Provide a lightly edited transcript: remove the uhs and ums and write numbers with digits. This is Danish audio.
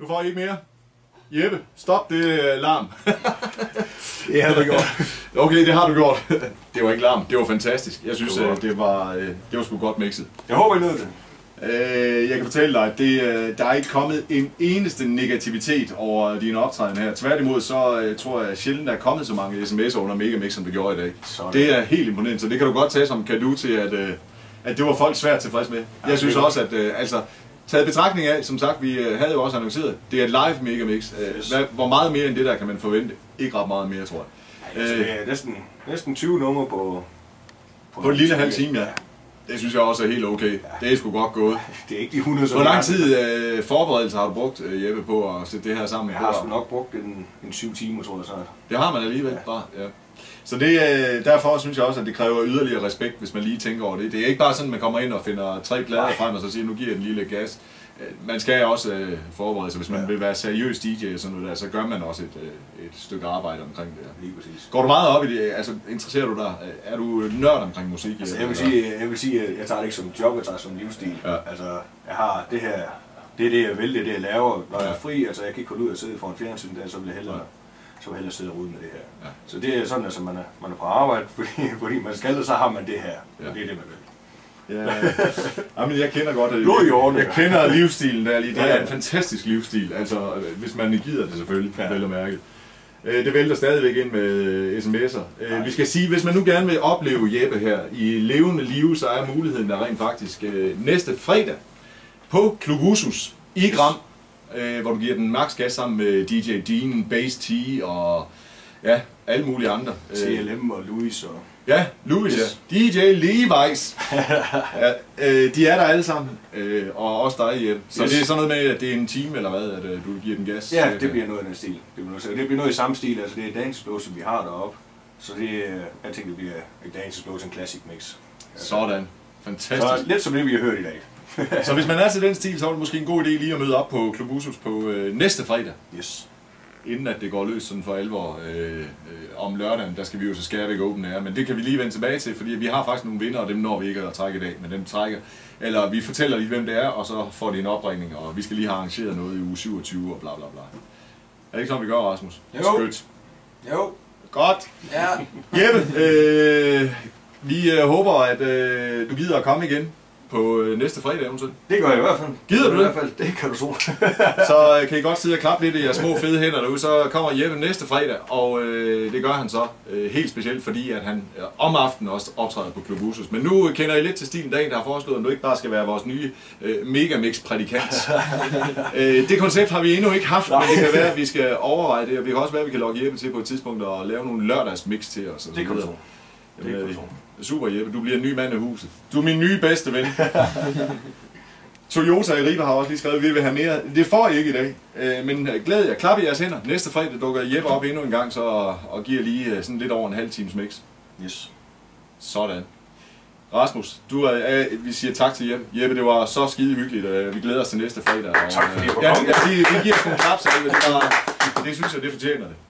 Nu får I ikke mere. Jeppe, stop det larm. Det har du gjort. Okay, det har du gjort. Det var ikke larm, det var fantastisk. Jeg synes, det var sgu godt mixet. Jeg håber, I nød det. Jeg kan fortælle dig, at der er ikke kommet en eneste negativitet over din optræden her. Tværtimod, så tror jeg sjældent, der er kommet så mange sms'er under Megamix, som det gjorde i dag. Sådan. Det er helt imponerende, så det kan du godt tage som cadeau til, at det var folk svært tilfreds med. Jeg synes også, at taget betragtning af, som sagt, vi havde jo også annonceret, det er et live Megamix. Hvor meget mere end det der kan man forvente? Ikke ret meget mere, tror jeg. Det er næsten 20 numre på en lille halv time, ja. Det synes jeg også er helt okay. Ja. Det er sgu godt gået. Det er ikke de 100, som hvor lang tid forberedelse har du brugt, Jeppe, på at sætte det her sammen? Jeg har sgu nok brugt en 7 timer, tror jeg snart. Det har man alligevel, bare. Ja. Så derfor synes jeg også, at det kræver yderligere respekt, hvis man lige tænker over det. Det er ikke bare sådan, at man kommer ind og finder 3 plader frem og så siger, nu giver jeg den lille gas. Man skal også forberede sig. Hvis man vil være seriøs DJ og sådan noget der, så gør man også et stykke arbejde omkring det her. Lige præcis. Går du meget op i det? Altså, interesserer du dig? Er du nørd omkring musik? Altså, jeg vil sige, at jeg tager det ikke som job, jeg tager det som livsstil. Ja. Altså, jeg har det her, det er det, jeg vil, det er det, jeg laver. Når jeg er fri, altså jeg kan ikke gå ud og sidde foran fjernsyn der, så vil jeg hellere sidde og rode med det her. Ja. Så det er sådan, at man er på arbejde, fordi man skal det, så har man det her. Ja. Og det er det, man vil. Ja, jamen, jeg kender godt jeg kender livsstilen der lige. Det er en fantastisk livsstil, altså hvis man gider det selvfølgelig, vel og mærket. Det vælter stadigvæk ind med sms'er. Vi skal sige, hvis man nu gerne vil opleve Jeppe her i levende live, så er muligheden der rent faktisk næste fredag på Klub Usus i Gram, hvor du giver den max gas sammen med DJ Dean, Bass T og ja, alle mulige andre. TLM og Louis og... Ja, Louis, yes. Ja. DJ Levi's. Ja, de er der alle sammen, og også dig, Jeppe. Så det er sådan noget med, at det er en time eller hvad, at du giver den gas? Ja, det bliver noget af den stil. Det bliver noget i samme stil, altså det er Dance Explosion, vi har deroppe. Så jeg tænker, det bliver et Dance Explosion Classic Mix. Sådan. Fantastisk. Så lidt som det, vi har hørt i dag. Så hvis man er til den stil, så er det måske en god idé lige at møde op på Klub Usus på næste fredag. Yes. Inden at det går løs sådan for alvor om lørdagen, der skal vi jo til Skærvik Open Air, men det kan vi lige vende tilbage til, fordi vi har faktisk nogle vinder, og dem når vi ikke at trække i dag, men dem trækker, eller vi fortæller lige, hvem det er, og så får de en opringning, og vi skal lige have arrangeret noget i uge 27 og bla bla bla. Er det ikke sådan, vi gør, Rasmus? Jo. Skødt. Jo. Godt. Ja. Jeppe, vi håber, at du gider at komme igen på næste fredag eventuelt. Det gør jeg i hvert fald. Gider du det? I hvert fald, det kan du tro. Så kan I godt sidde og klappe lidt i jeres små fede hænder derude, så kommer Jeppe næste fredag, og det gør han så helt specielt, fordi at han om aftenen også optræder på Klub Usus. Men nu kender I lidt til stilen dagen, der har foreslået, at du ikke bare skal være vores nye Megamix-prædikant. Det koncept har vi endnu ikke haft, men det kan være, at vi skal overveje det, og vi kan også være, at vi kan logge Jeppe til på et tidspunkt og lave nogle lørdagsmix til os. Det kan du tro. Super, Jeppe, du bliver en ny mand i huset. Du er min nye bedste ven. Toyota i Ribe har også lige skrevet, at vi vil have mere. Det får I ikke i dag, men glæd jer. Klap i jeres hænder. Næste fredag dukker Jeppe op endnu en gang så, og giver lige sådan lidt over en halv times mix. Yes. Sådan. Rasmus, vi siger tak til Jeppe. Jeppe, det var så skide hyggeligt. Vi glæder os til næste fredag. Tak fordi du kom. Vi giver os nogle klaps af det. Det synes jeg, det fortjener det.